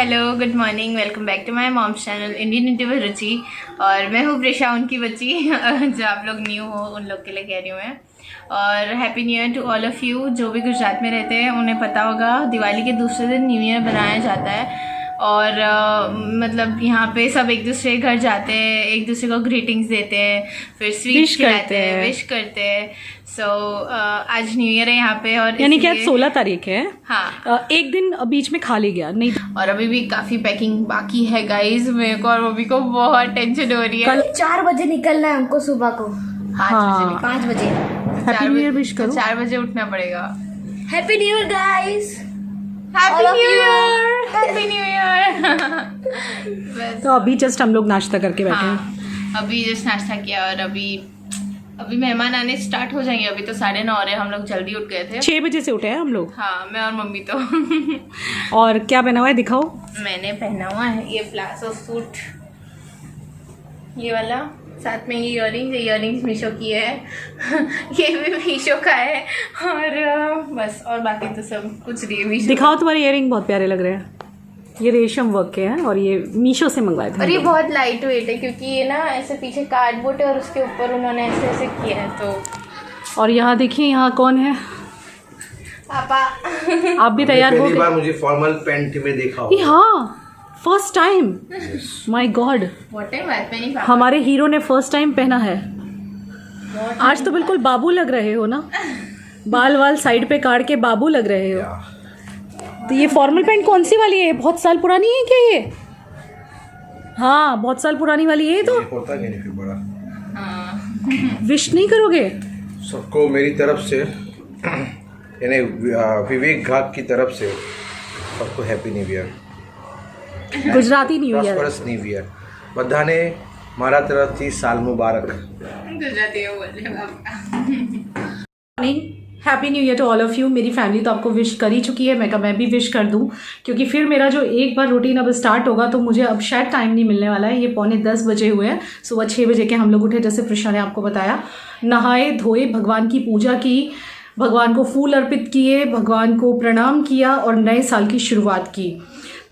Hello, good morning, welcome back to my mom's channel Indian YouTuber Ruchi. और मैं हूँ प्रिशा, उनकी बच्ची जो आप लोग न्यू हो उन लोग के लिए कह रही हूँ मैं। और happy new year to all of you. जो भी गुजरात में रहते हैं उन्हें पता होगा दिवाली के दूसरे दिन न्यू ईयर बनाया जाता है। और मतलब यहाँ पे सब एक दूसरे के घर जाते हैं, एक दूसरे को ग्रीटिंग्स देते हैं, फिर स्वीट्स खिलाते हैं, विश करते हैं। सो आज न्यू ईयर है यहाँ पे, और यानी कि आज 16 तारीख है। हाँ, एक दिन बीच में खाली गया नहीं। और अभी भी काफी पैकिंग बाकी है गाइज मेरे को, और मम्मी को बहुत टेंशन हो रही है। कल 4 बजे निकलना है हमको सुबह को। 5 बजे हैप्पी न्यू ईयर विश करो। 4 बजे उठना पड़ेगा। Happy new year guys. Happy new year, happy new year. तो अभी जस्ट हम लोग नाश्ता करके बैठे हैं। हाँ, अभी जस्ट नाश्ता किया, और अभी मेहमान आने स्टार्ट हो जाएंगे। अभी तो 9:30 हो रहे हैं, हम लोग जल्दी उठ गए थे। 6 बजे से उठे हैं हम लोग। हाँ, मैं और मम्मी तो। और क्या पहना हुआ है दिखाओ। मैंने पहना हुआ है ये प्लाजो सूट, ये वाला, साथ में ये इयररिंग्स मीशो की है। ये भी मीशो का है, और बस, और बाकी तो सब कुछ नहीं है मीशो। दिखाओ, तुम्हारे इयररिंग बहुत प्यारे लग रहे हैं। ये रेशम वर्क के हैं और ये मीशो से मंगवाए थे। और ये बहुत लाइट वेट है, क्योंकि ये ना ऐसे पीछे कार्डबोर्ड है और उसके ऊपर उन्होंने ऐसे ऐसे किया है। तो और यहाँ देखिए, यहाँ कौन है? पापा। आप भी तैयार हो पहली बार गए? मुझे फॉर्मल पैंट में देखा ये हाँ, first time. My God, what time बात पे नहीं पापा। हमारे हीरो ने फर्स्ट टाइम पहना है। आज तो बिल्कुल बाबू लग रहे हो ना, बाल वाल साइड पे काट के बाबू लग रहे हो। तो ये फॉर्मल पैंट कौन सी वाली है? बहुत साल पुरानी है क्या ये? हाँ, बहुत साल पुरानी वाली है। तो होता क्या नहीं फिर बड़ा। विश नहीं करोगे? सबको मेरी तरफ से, यानी विवेक घाट की तरफ से सबको happy new year, Gujarati new year, prosperous new year. બધાને મારા તરફથી સાલ મુબારક। गुजराती में बोल रहे पापा। Happy new year to all of you. मेरी फैमिली तो आपको विश कर ही चुकी है, मैं भी विश कर दूं, क्योंकि फिर मेरा जो एक बार रूटीन अब स्टार्ट होगा तो मुझे अब शायद टाइम नहीं मिलने वाला है। ये 9:45 बजे हुए हैं, सुबह 6 बजे के हम लोग उठे, जैसे प्रिशा ने आपको बताया। नहाए धोए, भगवान की पूजा की, भगवान को फूल अर्पित किए, भगवान को प्रणाम किया और नए साल की शुरुआत की।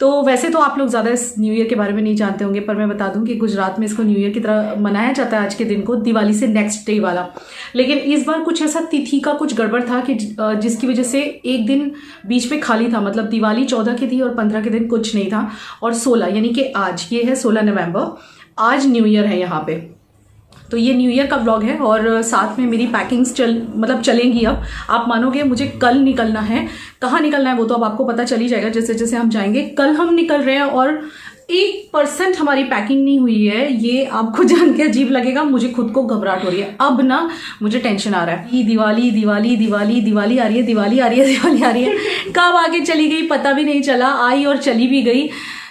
तो वैसे तो आप लोग ज़्यादा इस न्यू ईयर के बारे में नहीं जानते होंगे, पर मैं बता दूं कि गुजरात में इसको न्यू ईयर की तरह मनाया जाता है आज के दिन को, दिवाली से नेक्स्ट डे वाला। लेकिन इस बार कुछ ऐसा तिथि का कुछ गड़बड़ था कि जिसकी वजह से एक दिन बीच में खाली था। मतलब दिवाली 14 की थी और 15 के दिन कुछ नहीं था, और 16 यानी कि आज, ये है 16 नवंबर, आज न्यू ईयर है यहाँ पे। तो ये न्यू ईयर का व्लॉग है, और साथ में मेरी पैकिंग्स चलेंगी। अब आप मानोगे, मुझे कल निकलना है। कहाँ निकलना है वो तो अब आपको पता चल ही जाएगा जैसे जैसे हम जाएंगे। कल हम निकल रहे हैं और 1% हमारी पैकिंग नहीं हुई है। ये आपको जान के अजीब लगेगा, मुझे खुद को घबराहट हो रही है। अब ना मुझे टेंशन आ रहा है, दिवाली दिवाली दिवाली दिवाली आ रही है, दिवाली आ रही है, दिवाली आ रही है। कब आगे चली गई पता भी नहीं चला, आई और चली भी गई।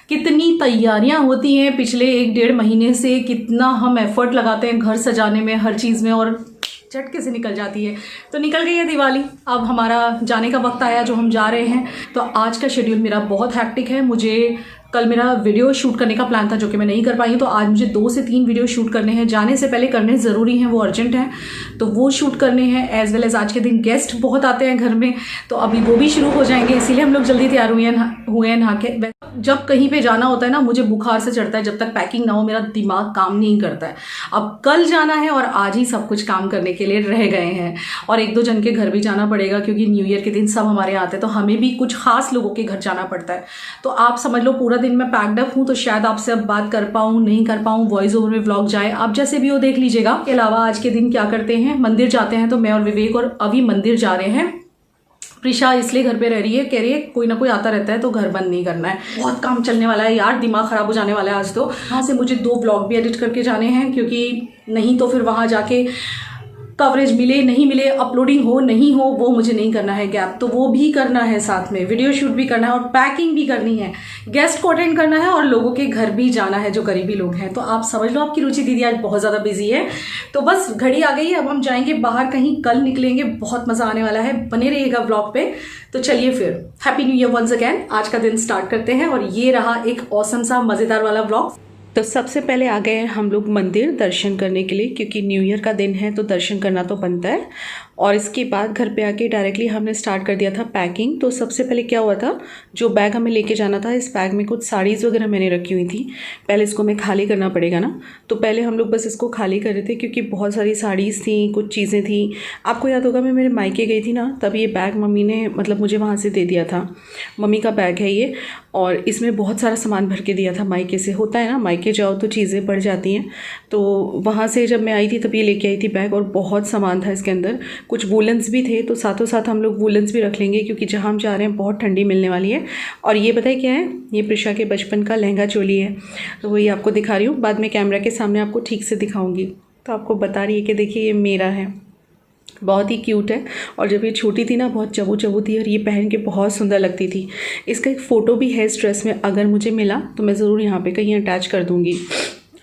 कितनी तैयारियां होती हैं पिछले 1-1.5 महीने से, कितना हम एफर्ट लगाते हैं घर सजाने में, हर चीज़ में, और झटके से निकल जाती है। तो निकल गई है दिवाली, अब हमारा जाने का वक्त आया जो हम जा रहे हैं। तो आज का शेड्यूल मेरा बहुत हैक्टिक है। मुझे कल मेरा वीडियो शूट करने का प्लान था जो कि मैं नहीं कर पाई, तो आज मुझे 2 से 3 वीडियो शूट करने हैं। जाने से पहले करने ज़रूरी हैं, वो अर्जेंट हैं, तो वो शूट करने हैं। एज वेल एज आज के दिन गेस्ट बहुत आते हैं घर में, तो अभी वो भी शुरू हो जाएंगे, इसीलिए हम लोग जल्दी तैयार हुए हैं नहा के। जब कहीं पे जाना होता है ना, मुझे बुखार से चढ़ता है, जब तक पैकिंग ना हो मेरा दिमाग काम नहीं करता है। अब कल जाना है और आज ही सब कुछ काम करने के लिए रह गए हैं, और 1-2 जन के घर भी जाना पड़ेगा, क्योंकि न्यू ईयर के दिन सब हमारे आते हैं, तो हमें भी कुछ खास लोगों के घर जाना पड़ता है। तो आप समझ लो पूरा दिन मैं पैक्ड अप हूँ, तो शायद आपसे अब बात कर पाऊँ नहीं कर पाऊँ, वॉइस ओवर में व्लॉग जाए, आप जैसे भी हो देख लीजिएगा। इसके अलावा आज के दिन क्या करते हैं, मंदिर जाते हैं। तो मैं और विवेक और अभी मंदिर जा रहे हैं। प्रिशा इसलिए घर पे रह रही है, कह रही है कोई ना कोई आता रहता है तो घर बंद नहीं करना है। बहुत काम चलने वाला है यार, दिमाग खराब हो जाने वाला है आज तो। वहाँ से मुझे 2 व्लॉग भी एडिट करके जाने हैं, क्योंकि नहीं तो फिर वहाँ जाके कवरेज मिले नहीं मिले, अपलोडिंग हो नहीं हो, वो मुझे नहीं करना है गैप, तो वो भी करना है, साथ में वीडियो शूट भी करना है और पैकिंग भी करनी है, गेस्ट को अटेंड करना है और लोगों के घर भी जाना है जो करीबी लोग हैं। तो आप समझ लो आपकी रुचि दीदी आज बहुत ज़्यादा बिजी है। तो बस घड़ी आ गई है, अब हम जाएंगे बाहर कहीं, कल निकलेंगे, बहुत मज़ा आने वाला है, बने रहिएगा व्लॉग पे। तो चलिए फिर happy new year once again. आज का दिन स्टार्ट करते हैं, और ये रहा एक ऑसम सा मज़ेदार वाला व्लॉग। तो सबसे पहले आ गए हैं हम लोग मंदिर दर्शन करने के लिए, क्योंकि न्यू ईयर का दिन है तो दर्शन करना तो बनता है। और इसके बाद घर पे आके डायरेक्टली हमने स्टार्ट कर दिया था पैकिंग। तो सबसे पहले क्या हुआ था, जो बैग हमें लेके जाना था, इस बैग में कुछ साड़ीज़ वगैरह मैंने रखी हुई थी। पहले इसको हमें खाली करना पड़ेगा ना, तो पहले हम लोग बस इसको खाली कर रहे थे क्योंकि बहुत सारी साड़ीज़ थी, कुछ चीज़ें थी। आपको याद होगा मैं मेरे मायके गई थी ना, तब ये बैग मम्मी ने मतलब मुझे वहाँ से दे दिया था। मम्मी का बैग है ये, और इसमें बहुत सारा सामान भर के दिया था मायके से। होता है ना, मायके जाओ तो चीज़ें बढ़ जाती हैं। तो वहाँ से जब मैं आई थी तब ये लेके आई थी बैग, और बहुत सामान था इसके अंदर। कुछ वूलन्स भी थे, तो साथों साथ हम लोग वूलन्स भी रख लेंगे क्योंकि जहाँ हम जा रहे हैं बहुत ठंडी मिलने वाली है। और ये बताए क्या है, ये प्रिशा के बचपन का लहंगा चोली है, तो वही आपको दिखा रही हूँ। बाद में कैमरा के सामने आपको ठीक से दिखाऊँगी। तो आपको बता रही है कि देखिए ये मेरा है, बहुत ही क्यूट है। और जब ये छोटी थी ना, बहुत चबू चबू थी, और ये पहन के बहुत सुंदर लगती थी। इसका एक फ़ोटो भी है इस ड्रेस में, अगर मुझे मिला तो मैं ज़रूर यहाँ पे कहीं अटैच कर दूँगी।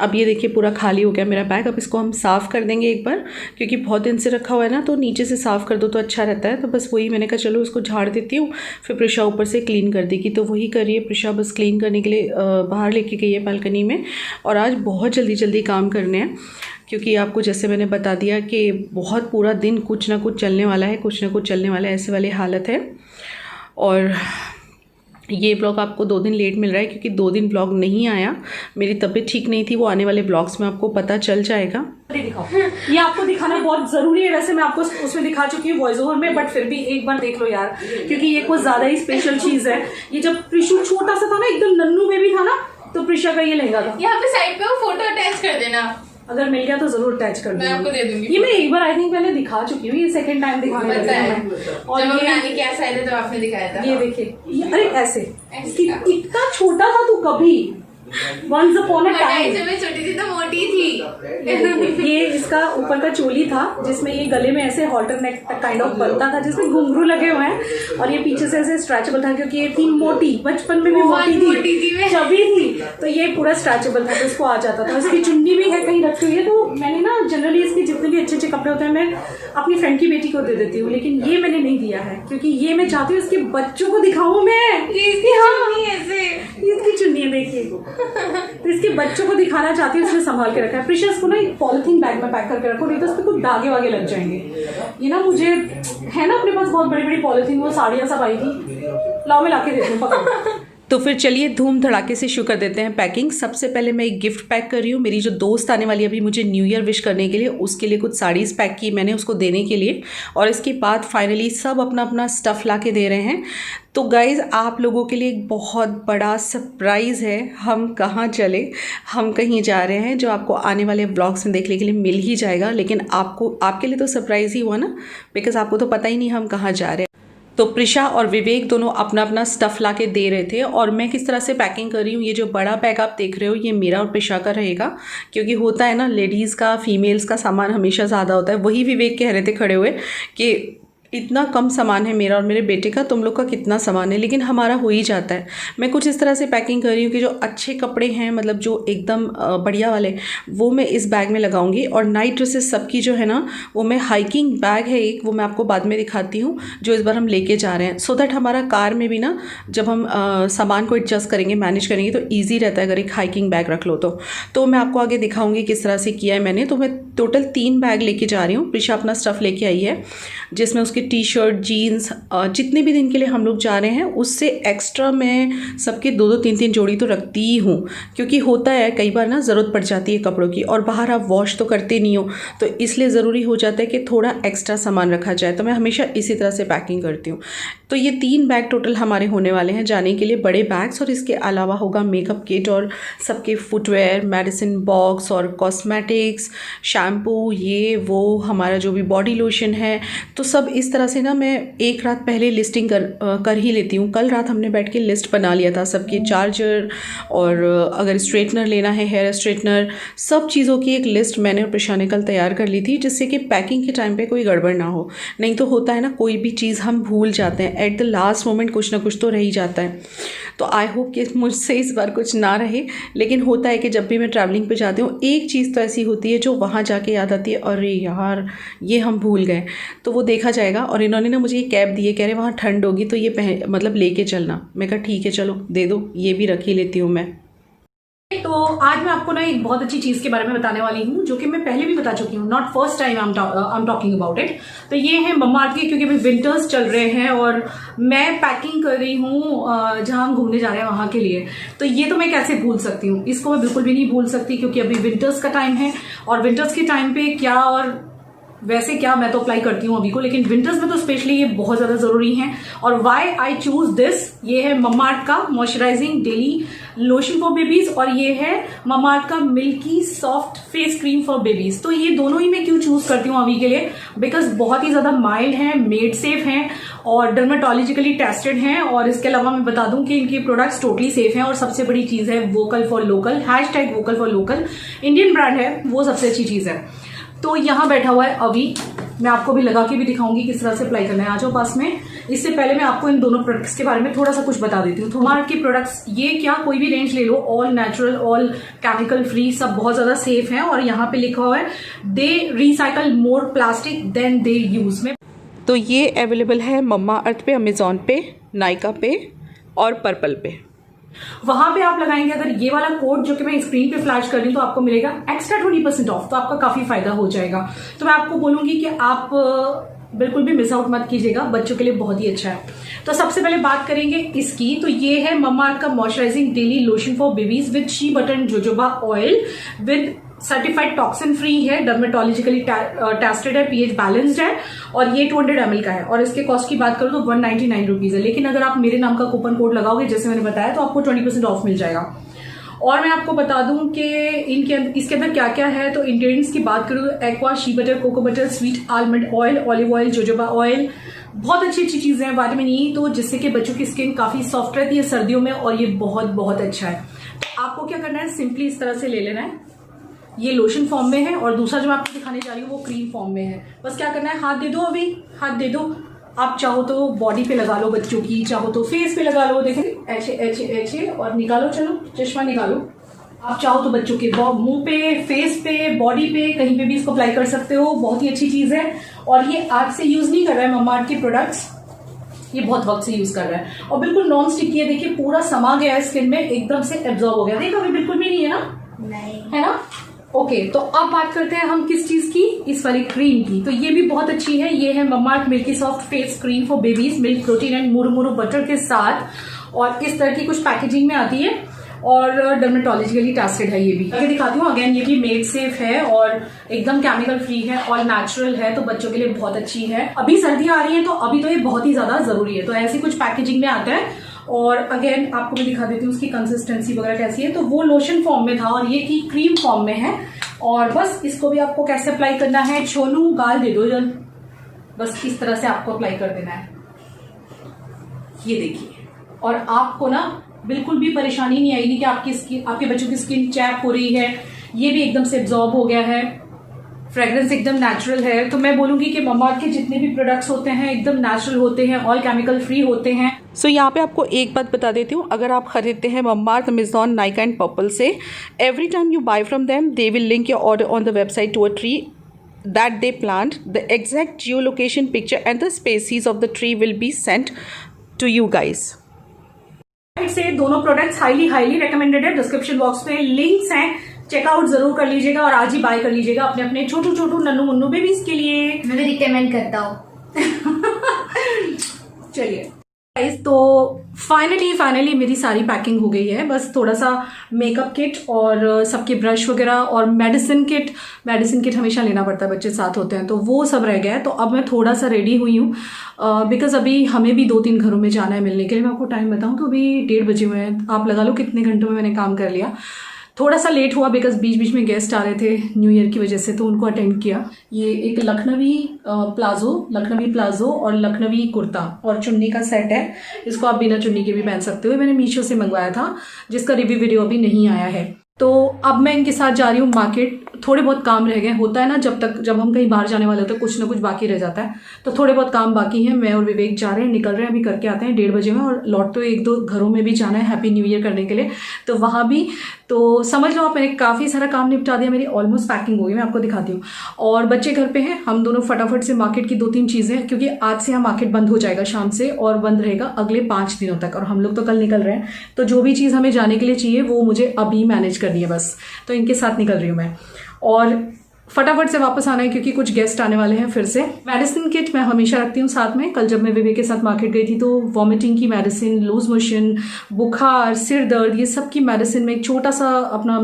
अब ये देखिए पूरा खाली हो गया मेरा बैग। अब इसको हम साफ़ कर देंगे एक बार, क्योंकि बहुत दिन से रखा हुआ है ना, तो नीचे से साफ़ कर दो तो अच्छा रहता है। तो बस वही मैंने कहा चलो उसको झाड़ देती हूँ, फिर प्रिशा ऊपर से क्लीन कर देगी। तो वही करिए, प्रिशा बस क्लीन करने के लिए बाहर लेके गई है बालकनी में। और आज बहुत जल्दी जल्दी काम करने हैं, क्योंकि आपको जैसे मैंने बता दिया कि बहुत पूरा दिन कुछ ना कुछ चलने वाला है, कुछ ना कुछ चलने वाला है, ऐसे वाली हालत है। और ये ब्लॉग आपको 2 दिन लेट मिल रहा है क्योंकि 2 दिन ब्लॉग नहीं आया, मेरी तबीयत ठीक नहीं थी। वो आने वाले ब्लॉग्स में आपको पता चल जाएगा। दिखाओ, ये आपको दिखाना बहुत ज़रूरी है। वैसे मैं आपको उसमें दिखा चुकी हूँ वॉइस ओवर में, बट फिर भी एक बार देख लो यार, क्योंकि ये कुछ ज़्यादा ही स्पेशल चीज़ है। ये जब प्रिशु छोटा सा था ना, एकदम नन्नू बेबी था ना, तो प्रिशा का ये लहंगा था। यहाँ पे साइड पे वो फोटो अटैच कर देना, अगर मिल गया तो जरूर अटैच कर दूंगी। मैं आपको दे दूंगी। ये मैं एक बार आई थिंक पहले दिखा चुकी हूँ, ये सेकंड टाइम दिखाने लगी हूँ मैं। और जब ये नानी के यहाँ आए थे तो आपने दिखाया था। ये देखिए, अरे ऐसे इतना छोटा था तू कभी, वंस अपॉन अ टाइम। जब मैं छोटी थी तो मोटी थी। ये इसका ऊपर का चोली था, जिसमें ये गले में ऐसे हॉल्टर नेक काइंड ऑफ बनता था, जिसमें घुंघरू लगे हुए हैं, और ये पीछे से ऐसे स्ट्रेचेबल था क्योंकि ये थी मोटी, बचपन में भी मोटी थी, चबी थी, तो ये पूरा स्ट्रेचेबल था, तो इसको आ जाता था। इसकी चुन्नी भी है कहीं रखी हुई है, तो मैंने ना जनरली इसके जितने भी अच्छे अच्छे कपड़े होते हैं मैं अपनी फ्रेंड की बेटी को दे देती हूँ, लेकिन ये मैंने नहीं दिया है क्योंकि ये मैं चाहती हूँ इसके बच्चों को दिखाऊं मैं। इसकी चुन्नी है देखिए, तो इसके बच्चों को दिखाना चाहती हूँ, इसलिए संभाल के रखा है। प्रिशा इसको ना एक पॉलिथीन बैग में पैक करके रखो, नहीं तो उस पर कुछ दागे वागे लग जाएंगे। ये ना मुझे है ना अपने पास बहुत बड़ी बड़ी पॉलिथीन, वो साड़ियाँ सब आई थी, लाओ मैं लाके देती हूँ, पकड़ो। तो फिर चलिए धूम धड़ाके से शुरू कर देते हैं पैकिंग। सबसे पहले मैं एक गिफ्ट पैक कर रही हूँ। मेरी जो दोस्त आने वाली है अभी मुझे न्यू ईयर विश करने के लिए, उसके लिए कुछ साड़ीज़ पैक की मैंने उसको देने के लिए, और इसके बाद फाइनली सब अपना अपना स्टफ़ ला के दे रहे हैं। तो गाइज़ आप लोगों के लिए एक बहुत बड़ा सरप्राइज़ है। हम कहाँ चले, हम कहीं जा रहे हैं जो आपको आने वाले ब्लॉग्स में देखने के लिए मिल ही जाएगा, लेकिन आपको आपके लिए तो सरप्राइज़ ही हुआ ना, बिकॉज़ आपको तो पता ही नहीं हम कहाँ जा रहे हैं। तो प्रिशा और विवेक दोनों अपना अपना स्टफ़ ला के दे रहे थे, और मैं किस तरह से पैकिंग कर रही हूँ। ये जो बड़ा बैग आप देख रहे हो ये मेरा और प्रिशा का रहेगा, क्योंकि होता है ना लेडीज़ का फीमेल्स का सामान हमेशा ज़्यादा होता है। वही विवेक कह रहे थे खड़े हुए कि इतना कम सामान है मेरा और मेरे बेटे का, तुम लोग का कितना सामान है, लेकिन हमारा हो ही जाता है। मैं कुछ इस तरह से पैकिंग कर रही हूँ कि जो अच्छे कपड़े हैं, मतलब जो एकदम बढ़िया वाले, वो मैं इस बैग में लगाऊंगी। और नाइट ड्रेसेस सबकी जो है ना, वो मैं हाइकिंग बैग है एक, वो मैं आपको बाद में दिखाती हूँ, जो इस बार हम लेके जा रहे हैं, सो दैट हमारा कार में भी ना जब हम सामान को एडजस्ट करेंगे, मैनेज करेंगे, तो ईजी रहता है अगर एक हाइकिंग बैग रख लो तो मैं आपको आगे दिखाऊँगी किस तरह से किया है मैंने। तो मैं टोटल 3 बैग लेके जा रही हूँ। प्रिशा अपना स्टफ़ लेके आई है, जिसमें उसकी टी शर्ट, जीन्स, जितने भी दिन के लिए हम लोग जा रहे हैं उससे एक्स्ट्रा मैं सबके 2-2, 3-3 जोड़ी तो रखती ही हूँ, क्योंकि होता है कई बार ना ज़रूरत पड़ जाती है कपड़ों की, और बाहर आप वॉश तो करते नहीं हो, तो इसलिए ज़रूरी हो जाता है कि थोड़ा एक्स्ट्रा सामान रखा जाए। तो मैं हमेशा इसी तरह से पैकिंग करती हूँ। तो ये 3 बैग टोटल हमारे होने वाले हैं जाने के लिए, बड़े बैग्स, और इसके अलावा होगा मेकअप किट और सबके फुटवेयर, मेडिसिन बॉक्स और कॉस्मेटिक्स, शैम्पू, ये वो, हमारा जो भी बॉडी लोशन है। तो सब इस तरह से ना मैं एक रात पहले लिस्टिंग कर ही लेती हूँ। कल रात हमने बैठ के लिस्ट बना लिया था सबके चार्जर, और अगर स्ट्रेटनर लेना है, हेयर स्ट्रेटनर, सब चीज़ों की एक लिस्ट मैंने और प्रशा ने कल तैयार कर ली थी, जिससे कि पैकिंग के टाइम पे कोई गड़बड़ ना हो। नहीं तो होता है ना, कोई भी चीज़ हम भूल जाते हैं, एट द लास्ट मोमेंट कुछ ना कुछ तो रह ही जाता है। तो आई होप कि मुझसे इस बार कुछ ना रहे, लेकिन होता है कि जब भी मैं ट्रैवलिंग पे जाती हूँ एक चीज़ तो ऐसी होती है जो वहाँ जाके याद आती है, अरे यार ये हम भूल गए, तो वो देखा जाएगा। और इन्होंने ना मुझे ये कैप दी है, कह रहे वहाँ ठंड होगी तो ये मतलब लेके चलना। मैं कहा ठीक है चलो दे दो, ये भी रख ही लेती हूँ मैं। तो आज मैं आपको ना एक बहुत अच्छी चीज़ के बारे में बताने वाली हूँ, जो कि मैं पहले भी बता चुकी हूँ, not first time I am talking about it. तो ये है मम्मा अर्थ के, क्योंकि अभी विंटर्स चल रहे हैं और मैं पैकिंग कर रही हूँ जहाँ हम घूमने जा रहे हैं वहाँ के लिए। तो ये तो मैं कैसे भूल सकती हूँ, इसको मैं बिल्कुल भी नहीं भूल सकती, क्योंकि अभी विंटर्स का टाइम है और विंटर्स के टाइम पे क्या, और वैसे क्या मैं तो अप्लाई करती हूँ अभी को, लेकिन विंटर्स में तो स्पेशली ये बहुत ज़्यादा ज़रूरी है। और वाई आई चूज दिस, ये है मम्मा अर्थ का moisturising daily lotion for babies और ये है मम्मा अर्थ का milky soft face cream for babies. तो ये दोनों ही मैं क्यों चूज करती हूँ अभी के लिए, बिकॉज बहुत ही ज़्यादा माइल्ड हैं, मेड सेफ हैं और डर्मेटोलॉजिकली टेस्टेड हैं। और इसके अलावा मैं बता दूं कि इनके प्रोडक्ट्स टोटली सेफ हैं। और सबसे बड़ी चीज़ है vocal for local, # vocal for local, Indian brand है, वो सबसे अच्छी चीज़ है। तो यहाँ बैठा हुआ है अभी, मैं आपको भी लगा के भी दिखाऊंगी किस तरह से अप्लाई करना है। आ जाओ पास में। इससे पहले मैं आपको इन दोनों प्रोडक्ट्स के बारे में थोड़ा सा कुछ बता देती हूँ। हमारे के प्रोडक्ट्स ये क्या, कोई भी रेंज ले लो, all natural, all chemical free, सब बहुत ज्यादा सेफ हैं। और यहाँ पे लिखा हुआ है they recycle more plastic than they use में। तो ये अवेलेबल है मम्मा अर्थ पे, अमेजोन पे, नायका पे और पर्पल पे। वहां पे आप लगाएंगे अगर ये वाला कोड जो कि मैं स्क्रीन पे फ्लैश कर रही हूँ, तो आपको मिलेगा एक्स्ट्रा 20% ऑफ। तो आपका काफी फायदा हो जाएगा। तो मैं आपको बोलूंगी कि आप बिल्कुल भी मिस आउट मत कीजिएगा, बच्चों के लिए बहुत ही अच्छा है। तो सबसे पहले बात करेंगे इसकी। तो ये है मम्मा अर्थ का moisturising daily lotion for babies with she butter and jojoba oil, with certified toxin free है, डर्मेटोलॉजिकली टेस्टेड है, पीएच बैलेंस्ड है और ये 200 ml का है। और इसके कॉस्ट की बात करूं तो 199 रुपीज है। लेकिन अगर आप मेरे नाम का कूपन कोड लगाओगे जैसे मैंने बताया, तो आपको 20% ऑफ मिल जाएगा। और मैं आपको बता दूं कि इसके अंदर क्या क्या है। तो इंग्रेडिएंट्स की बात करूं तो aqua, shea butter, cocoa butter, sweet almond oil, olive oil, jojoba oil, बहुत अच्छी अच्छी चीजें हैं। विटामिन ई, तो जिससे कि बच्चों की स्किन काफी सॉफ्ट रहती है सर्दियों में और ये बहुत बहुत अच्छा है। तो आपको क्या करना है, सिंपली इस तरह से ले लेना है। ये लोशन फॉर्म में है और दूसरा जो मैं आपको दिखाने जा रही हूँ वो क्रीम फॉर्म में है। बस क्या करना है, हाथ दे दो, अभी हाथ दे दो। आप चाहो तो बॉडी पे लगा लो बच्चों की, चाहो तो फेस पे लगा लो। देखो ऐसे ऐसे ऐसे और निकालो, चलो चश्मा निकालो। आप चाहो तो बच्चों के मुंह पे, फेस पे, बॉडी पे, कहीं पे भी इसको अप्लाई कर सकते हो। बहुत ही अच्छी चीज है। और ये आज से यूज नहीं कर रहा है मम्मा अर्थ के प्रोडक्ट्स, ये बहुत वक्त से यूज कर रहा है और बिल्कुल नॉन स्टिकी है। देखिए पूरा समा गया है स्किन में, एकदम से एब्जॉर्ब हो गया। देखो अभी बिल्कुल भी नहीं है ना, नहीं है ना। ओके, तो अब बात करते हैं हम किस चीज की, इस वाली क्रीम की। तो ये भी बहुत अच्छी है। ये है Mamaearth milky soft face cream for babies, milk protein and murumuru butter के साथ। और इस तरह की कुछ पैकेजिंग में आती है और डर्मेटोलॉजिकली टेस्टेड है। ये भी आगे दिखाती हूँ। अगेन ये भी मेड सेफ है और एकदम केमिकल फ्री है, ऑल नेचुरल है, तो बच्चों के लिए बहुत अच्छी है। अभी सर्दियां आ रही है तो अभी तो ये बहुत ही ज्यादा जरूरी है। तो ऐसी कुछ पैकेजिंग में आता है। और अगेन आपको मैं दिखा देती हूँ उसकी कंसिस्टेंसी वगैरह कैसी है। तो वो लोशन फॉर्म में था और ये की क्रीम फॉर्म में है। और बस इसको भी आपको कैसे अप्लाई करना है, छोनू गाल दे दो जल, बस इस तरह से आपको अप्लाई कर देना है। ये देखिए, और आपको ना बिल्कुल भी परेशानी नहीं आएगी कि आपके बच्चों की स्किन चैप हो रही है। ये भी एकदम से एब्जॉर्ब हो गया है, फ्रेग्रेंस एकदम नेचुरल है। तो मैं बोलूंगी कि मम्मा अर्थ के जितने भी प्रोडक्ट्स होते हैं एकदम नेचुरल होते हैं, ऑल केमिकल फ्री होते हैं। सो यहाँ पे आपको एक बात बता देती हूँ, अगर आप खरीदते हैं Mamaearth, Amazon, Nykaa and Purplle से, every time you buy from them they will link your order on the website to a tree that they plant. The exact geolocation picture and the species of the tree will be sent to you guys. से दोनों products highly recommended है। Description box में links हैं, checkout जरूर कर लीजिएगा और आज ही बाय कर लीजिएगा अपने अपने छोटू नन्नू मुन्नू बेबीज के लिए। मैं भी रिकमेंड करता हूँ। चलिए तो फाइनली मेरी सारी पैकिंग हो गई है। बस थोड़ा सा मेकअप किट और सबके ब्रश वगैरह और मेडिसिन किट हमेशा लेना पड़ता है, बच्चे साथ होते हैं, तो वो सब रह गया है। तो अब मैं थोड़ा सा रेडी हुई हूँ बिकॉज अभी हमें भी 2-3 घरों में जाना है मिलने के लिए। मैं आपको टाइम बताऊँ तो अभी 1:30 बजे हुए हैं। आप लगा लो कितने घंटों में मैंने काम कर लिया। थोड़ा सा लेट हुआ बिकॉज बीच में गेस्ट आ रहे थे न्यू ईयर की वजह से, तो उनको अटेंड किया। ये एक लखनवी प्लाजो और लखनवी कुर्ता और चुन्नी का सेट है। इसको आप बिना चुन्नी के भी पहन सकते हो। मैंने मीशो से मंगवाया था, जिसका रिव्यू वीडियो अभी नहीं आया है। तो अब मैं इनके साथ जा रही हूँ मार्केट। थोड़े बहुत काम रह गए। होता है ना, जब हम कहीं बाहर जाने वाले होते हैं कुछ ना कुछ बाकी रह जाता है, तो थोड़े बहुत काम बाकी हैं। मैं और विवेक जा रहे हैं, निकल रहे हैं, अभी करके आते हैं 1:30 बजे में, और लौट तो 1-2 घरों में भी जाना है हैप्पी न्यू ईयर करने के लिए, तो वहाँ भी तो समझ लो आप, मैंने काफ़ी सारा काम निपटा दिया, मेरी ऑलमोस्ट पैकिंग हो गई। मैं आपको दिखाती हूँ। और बच्चे घर पे हैं, हम दोनों फटाफट से मार्केट की 2-3 चीज़ें, क्योंकि आज से यहाँ मार्केट बंद हो जाएगा शाम से, और बंद रहेगा अगले 5 दिनों तक, और हम लोग तो कल निकल रहे हैं, तो जो भी चीज़ हमें जाने के लिए चाहिए वो मुझे अभी मैनेज करनी है बस। तो इनके साथ निकल रही हूँ मैं, और फटाफट से वापस आना है क्योंकि कुछ गेस्ट आने वाले हैं फिर से। मेडिसिन किट मैं हमेशा रखती हूँ साथ में। कल जब मैं विवेक के साथ मार्केट गई थी तो वॉमिटिंग की मेडिसिन, लूज मोशन, बुखार, सिर दर्द, ये सब की मेडिसिन में एक छोटा सा अपना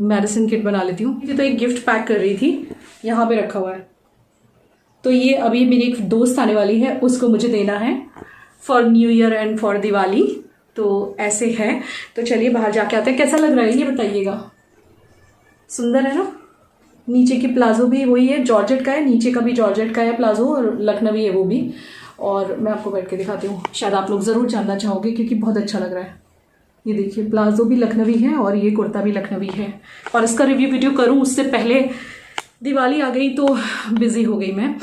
मेडिसिन किट बना लेती हूँ। तो एक गिफ्ट पैक कर रही थी, यहाँ पे रखा हुआ है, तो ये अभी मेरी एक दोस्त आने वाली है, उसको मुझे देना है for new year and for Diwali, तो ऐसे है। तो चलिए बाहर जाके आते हैं। कैसा लग रहा है ये बताइएगा? सुंदर है ना? नीचे की प्लाजो भी वही है, जॉर्जेट का है, नीचे का भी जॉर्जेट का है प्लाजो, और लखनवी है वो भी। और मैं आपको बैठ के दिखाती हूँ, शायद आप लोग ज़रूर जानना चाहोगे क्योंकि बहुत अच्छा लग रहा है। ये देखिए, प्लाजो भी लखनवी है और ये कुर्ता भी लखनवी है। और इसका रिव्यू वीडियो करूँ उससे पहले दिवाली आ गई तो बिजी हो गई मैं।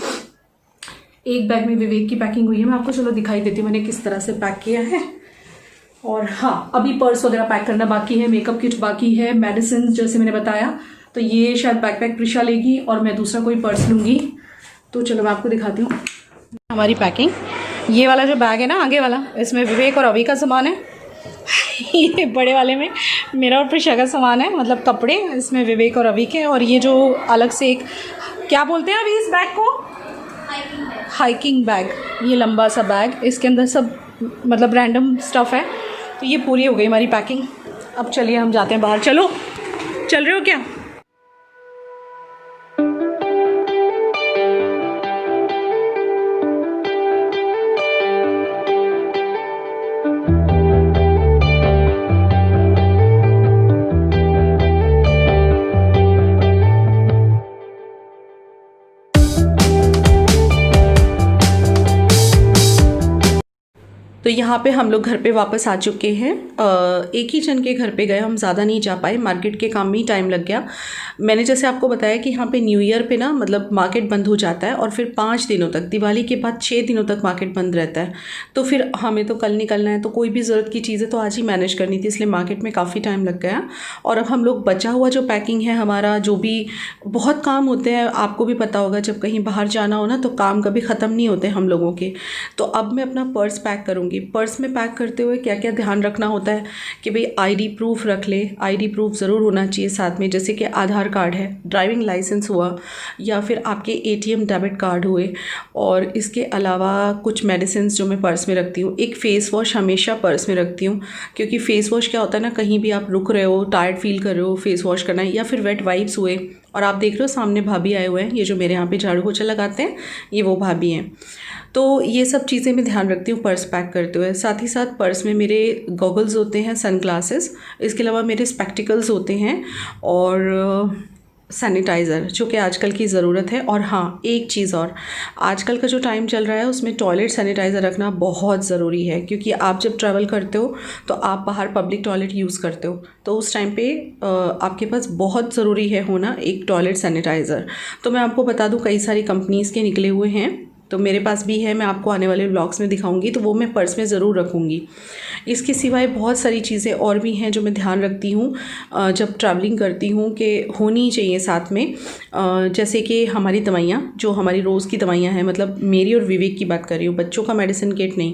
एक बैग में विवेक की पैकिंग हुई है, मैं आपको चलो दिखाई देती हूँ मैंने किस तरह से पैक किया है। और हाँ, अभी पर्स वगैरह पैक करना बाकी है, मेकअप किट बाकी है, मेडिसिन जैसे मैंने बताया, तो ये शायद बैकपैक प्रिशा लेगी और मैं दूसरा कोई पर्स लूँगी। तो चलो मैं आपको दिखाती हूँ हमारी पैकिंग। ये वाला जो बैग है ना आगे वाला, इसमें विवेक और अभी का सामान है। ये बड़े वाले में मेरा और प्रिशा का सामान है, मतलब कपड़े, इसमें विवेक और अभी के। और ये जो अलग से एक, क्या बोलते हैं अभी इस बैग को? Hiking bag. ये लंबा सा बैग, इसके अंदर सब मतलब रैंडम स्टफ़ है। तो ये पूरी हो गई हमारी पैकिंग। अब चलिए हम जाते हैं बाहर। चलो, चल रहे हो क्या? तो यहाँ पे हम लोग घर पे वापस आ चुके हैं। एक ही जन के घर पे गए, हम ज़्यादा नहीं जा पाए, मार्केट के काम में ही टाइम लग गया। मैंने जैसे आपको बताया कि यहाँ पे न्यू ईयर पे ना मतलब मार्केट बंद हो जाता है, और फिर 5 दिनों तक, दिवाली के बाद 6 दिनों तक मार्केट बंद रहता है। तो फिर हमें तो कल निकलना है, तो कोई भी ज़रूरत की चीज़ें तो आज ही मैनेज करनी थी, इसलिए मार्केट में काफ़ी टाइम लग गया। और अब हम लोग बचा हुआ जो पैकिंग है हमारा, जो भी बहुत काम होते हैं, आपको भी पता होगा जब कहीं बाहर जाना हो ना तो काम कभी ख़त्म नहीं होते हम लोगों के। तो अब मैं अपना पर्स पैक करूँगी। पर्स में पैक करते हुए क्या क्या ध्यान रखना होता है कि भाई आईडी प्रूफ रख ले, आईडी प्रूफ ज़रूर होना चाहिए साथ में, जैसे कि आधार कार्ड है, ड्राइविंग लाइसेंस हुआ, या फिर आपके एटीएम डेबिट कार्ड हुए। और इसके अलावा कुछ मेडिसिन जो मैं पर्स में रखती हूँ, एक फ़ेस वॉश हमेशा पर्स में रखती हूँ, क्योंकि फ़ेस वॉश क्या होता है ना, कहीं भी आप रुक रहे हो, टायर्ड फील कर रहे हो, फ़ेस वॉश करना है, या फिर वेट वाइप्स हुए। और आप देख रहे हो सामने भाभी आए हुए हैं, ये जो मेरे यहाँ पे झाड़ू पोछा लगाते हैं ये वो भाभी हैं। तो ये सब चीज़ें मैं ध्यान रखती हूँ पर्स पैक करते हुए। साथ ही साथ पर्स में मेरे गॉगल्स होते हैं, सन ग्लासेस, इसके अलावा मेरे स्पेक्टिकल्स होते हैं, और सैनिटाइज़र जो कि आजकल की ज़रूरत है। और हाँ, एक चीज़ और, आजकल का जो टाइम चल रहा है उसमें टॉयलेट सैनिटाइज़र रखना बहुत ज़रूरी है, क्योंकि आप जब ट्रैवल करते हो तो आप बाहर पब्लिक टॉयलेट यूज़ करते हो, तो उस टाइम पे आपके पास बहुत ज़रूरी है होना एक टॉयलेट सैनिटाइज़र। तो मैं आपको बता दूँ, कई सारी कंपनीज़ के निकले हुए हैं, तो मेरे पास भी है, मैं आपको आने वाले व्लॉग्स में दिखाऊंगी, तो वो मैं पर्स में ज़रूर रखूँगी। इसके सिवाय बहुत सारी चीज़ें और भी हैं जो मैं ध्यान रखती हूँ जब ट्रैवलिंग करती हूँ कि होनी चाहिए साथ में। जैसे कि हमारी दवाइयाँ, जो हमारी रोज़ की दवाइयाँ हैं, मतलब मेरी और विवेक की बात कर रही हूँ, बच्चों का मेडिसिन किट नहीं,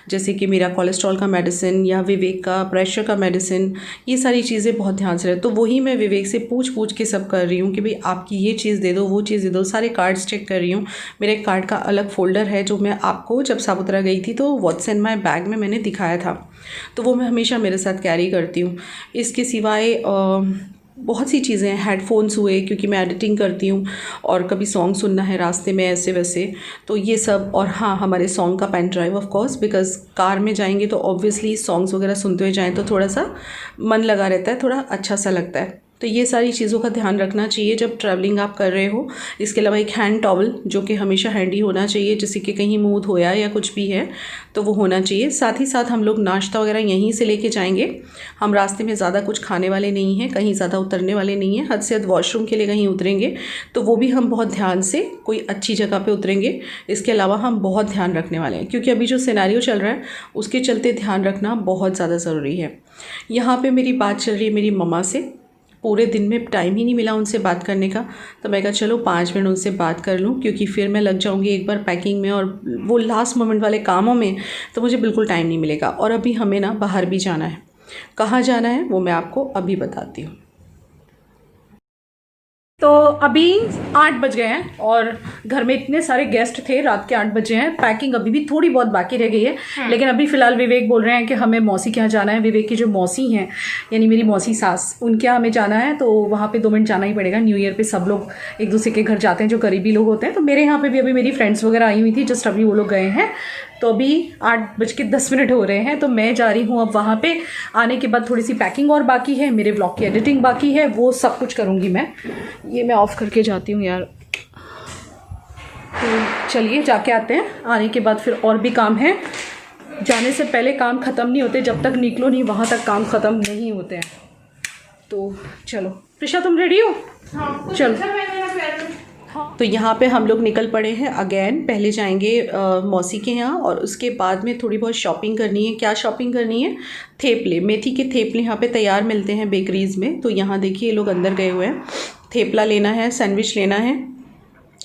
जैसे कि मेरा कोलेस्ट्रॉल का मेडिसिन या विवेक का प्रेशर का मेडिसिन, ये सारी चीज़ें बहुत ध्यान से रहे। तो वही मैं विवेक से पूछ के सब कर रही हूँ कि भाई आपकी ये चीज़ दे दो, वो चीज़ दे दो, सारे कार्ड्स चेक कर रही हूँ। मेरे कार्ड का अलग फ़ोल्डर है जो मैं आपको जब सापुतारा गई थी तो व्हाट्स इन माय बैग में मैंने दिखाया था, तो वो मैं हमेशा मेरे साथ कैरी करती हूँ। इसके सिवाय बहुत सी चीज़ें हैं, हेडफोन्स हुए, क्योंकि मैं एडिटिंग करती हूँ और कभी सॉन्ग सुनना है रास्ते में ऐसे वैसे, तो ये सब। और हाँ, हमारे सॉन्ग का pen drive of course, because car में जाएंगे तो ऑब्वियसली सॉन्ग्स वगैरह सुनते हुए जाएँ तो थोड़ा सा मन लगा रहता है, थोड़ा अच्छा सा लगता है। तो ये सारी चीज़ों का ध्यान रखना चाहिए जब ट्रैवलिंग आप कर रहे हो। इसके अलावा एक हैंड टॉवल जो कि हमेशा हैंडी होना चाहिए, जैसे कि कहीं मुँह धोया या कुछ भी है तो वो होना चाहिए। साथ ही साथ हम लोग नाश्ता वगैरह यहीं से लेके जाएंगे। हम रास्ते में ज़्यादा कुछ खाने वाले नहीं हैं, कहीं ज़्यादा उतरने वाले नहीं हैं। हद से हद वॉशरूम के लिए कहीं उतरेंगे तो वो भी हम बहुत ध्यान से कोई अच्छी जगह पे उतरेंगे। इसके अलावा हम बहुत ध्यान रखने वाले हैं क्योंकि अभी जो सिनेरियो चल रहा है उसके चलते ध्यान रखना बहुत ज़्यादा ज़रूरी है। यहाँ पे मेरी बात चल रही है मेरी मम्मा से। पूरे दिन में टाइम ही नहीं मिला उनसे बात करने का, तो मैं कहा चलो 5 मिनट उनसे बात कर लूँ क्योंकि फिर मैं लग जाऊँगी एक बार पैकिंग में और वो लास्ट मोमेंट वाले कामों में, तो मुझे बिल्कुल टाइम नहीं मिलेगा। और अभी हमें ना बाहर भी जाना है। कहाँ जाना है वो मैं आपको अभी बताती हूँ। तो अभी 8 बज गए हैं और घर में इतने सारे गेस्ट थे, रात के 8 बजे हैं। पैकिंग अभी भी थोड़ी बहुत बाकी रह गई है, लेकिन अभी फ़िलहाल विवेक बोल रहे हैं कि हमें मौसी के यहाँ जाना है। विवेक की जो मौसी हैं यानी मेरी मौसी सास, उनके यहाँ हमें जाना है, तो वहाँ पे 2 मिनट जाना ही पड़ेगा। न्यू ईयर पे सब लोग एक दूसरे के घर जाते हैं जो करीबी लोग होते हैं। तो मेरे यहाँ पे भी अभी मेरी फ्रेंड्स वगैरह आई हुई थी, जस्ट अभी वो लोग गए हैं। तो अभी 8:10 हो रहे हैं, तो मैं जा रही हूँ अब वहाँ पे। आने के बाद थोड़ी सी पैकिंग और बाकी है, मेरे व्लॉग की एडिटिंग बाकी है, वो सब कुछ करूँगी मैं। ये मैं ऑफ़ करके जाती हूँ यार। तो चलिए जाके आते हैं। आने के बाद फिर और भी काम है। जाने से पहले काम ख़त्म नहीं होते, जब तक निकलो नहीं वहाँ तक काम ख़त्म नहीं होते हैं। तो चलो प्रिशा, तुम रेडी हो? हाँ, चलो। तो यहाँ पे हम लोग निकल पड़े हैं अगेन। पहले जाएंगे मौसी के यहाँ और उसके बाद में थोड़ी बहुत शॉपिंग करनी है। क्या शॉपिंग करनी है? थेपले, मेथी के थेपले यहाँ पे तैयार मिलते हैं बेकरीज़ में। तो यहाँ देखिए ये लोग अंदर गए हुए हैं। थेपला लेना है, सैंडविच लेना है,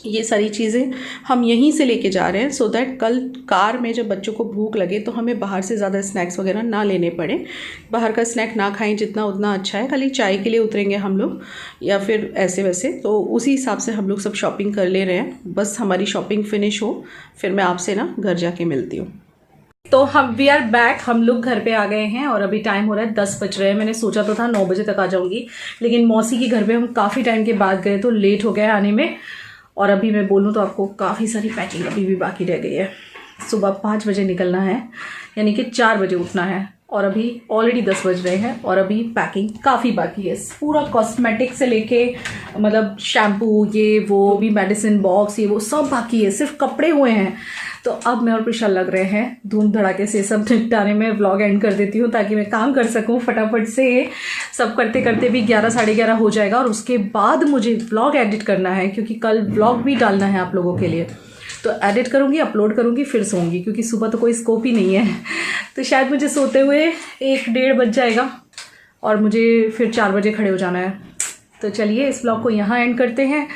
ये सारी चीज़ें हम यहीं से लेके जा रहे हैं सो दैट कल कार में जब बच्चों को भूख लगे तो हमें बाहर से ज़्यादा स्नैक्स वगैरह ना लेने पड़े। बाहर का स्नैक ना खाएं जितना उतना अच्छा है। खाली चाय के लिए उतरेंगे हम लोग या फिर ऐसे वैसे, तो उसी हिसाब से हम लोग सब शॉपिंग कर ले रहे हैं। बस हमारी शॉपिंग फिनिश हो फिर मैं आपसे ना घर जाके मिलती हूँ। तो हम वी आर बैक, हम लोग घर पे आ गए हैं और अभी टाइम हो रहा है 10 बज रहे हैं। मैंने सोचा तो था 9 बजे तक आ जाऊँगी, लेकिन मौसी के घर पे हम काफ़ी टाइम के बाद गए तो लेट हो गया आने में। और अभी मैं बोलूँ तो आपको काफ़ी सारी पैकिंग अभी भी बाकी रह गई है। सुबह 5 बजे निकलना है, यानी कि 4 बजे उठना है, और अभी ऑलरेडी 10 बज रहे हैं और अभी पैकिंग काफ़ी बाकी है। पूरा कॉस्मेटिक से लेके मतलब शैम्पू, ये वो भी, मेडिसिन बॉक्स, ये वो सब बाकी है, सिर्फ कपड़े हुए हैं। तो अब मैं और प्रिशा लग रहे हैं धूम धड़ाके से सब निपटाने में। व्लॉग एंड कर देती हूँ ताकि मैं काम कर सकूँ फटाफट से। सब करते करते भी 11 साढ़े 11 हो जाएगा और उसके बाद मुझे व्लॉग एडिट करना है क्योंकि कल व्लॉग भी डालना है आप लोगों के लिए। तो एडिट करूँगी, अपलोड करूँगी, फिर सोऊंगी क्योंकि सुबह तो कोई स्कोप ही नहीं है। तो शायद मुझे सोते हुए 1-1:30 बज जाएगा और मुझे फिर 4 बजे खड़े हो जाना है। तो चलिए इस व्लॉग को यहाँ एंड करते हैं।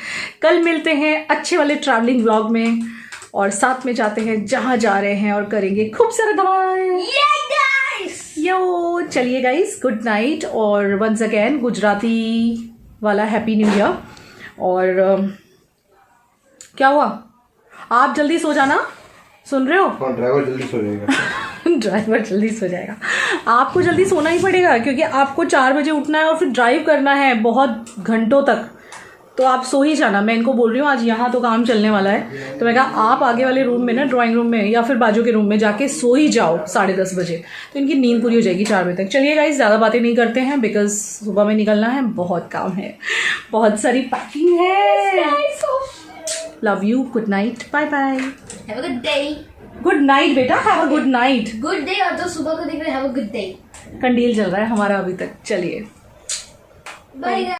कल मिलते हैं अच्छे वाले ट्रैवलिंग व्लॉग में और साथ में जाते हैं जहाँ जा रहे हैं और करेंगे खूब सारा धमाल। यो चलिए गाइस, गुड नाइट और वंस अगेन गुजराती वाला हैप्पी न्यू ईयर। और क्या हुआ? आप जल्दी सो जाना, सुन रहे हो? हाँ, ड्राइवर जल्दी सो जाएगा। ड्राइवर जल्दी सो जाएगा। आपको जल्दी सोना ही पड़ेगा क्योंकि आपको 4 बजे उठना है और फिर ड्राइव करना है बहुत घंटों तक। तो आप सो ही जाना। मैं इनको बोल रही हूँ आज यहाँ तो काम चलने वाला है, तो मैं कहा आप आगे वाले रूम में ना, ड्राइंग रूम में या फिर बाजू के रूम में जाके सो ही जाओ 10:30 बजे, तो इनकी नींद पूरी हो जाएगी 4 बजे तक। चलिए गाइस, ज़्यादा बातें नहीं करते हैं बिकॉज सुबह में निकलना है, बहुत काम है, बहुत सारी पैकिंग है। Love you, good night, bye bye, have a good day. Good night बेटा, have a good night. Good day, और तो सुबह को देख रहे हैव अ गुड डे। कंडील चल रहा है हमारा अभी तक। चलिए बाय।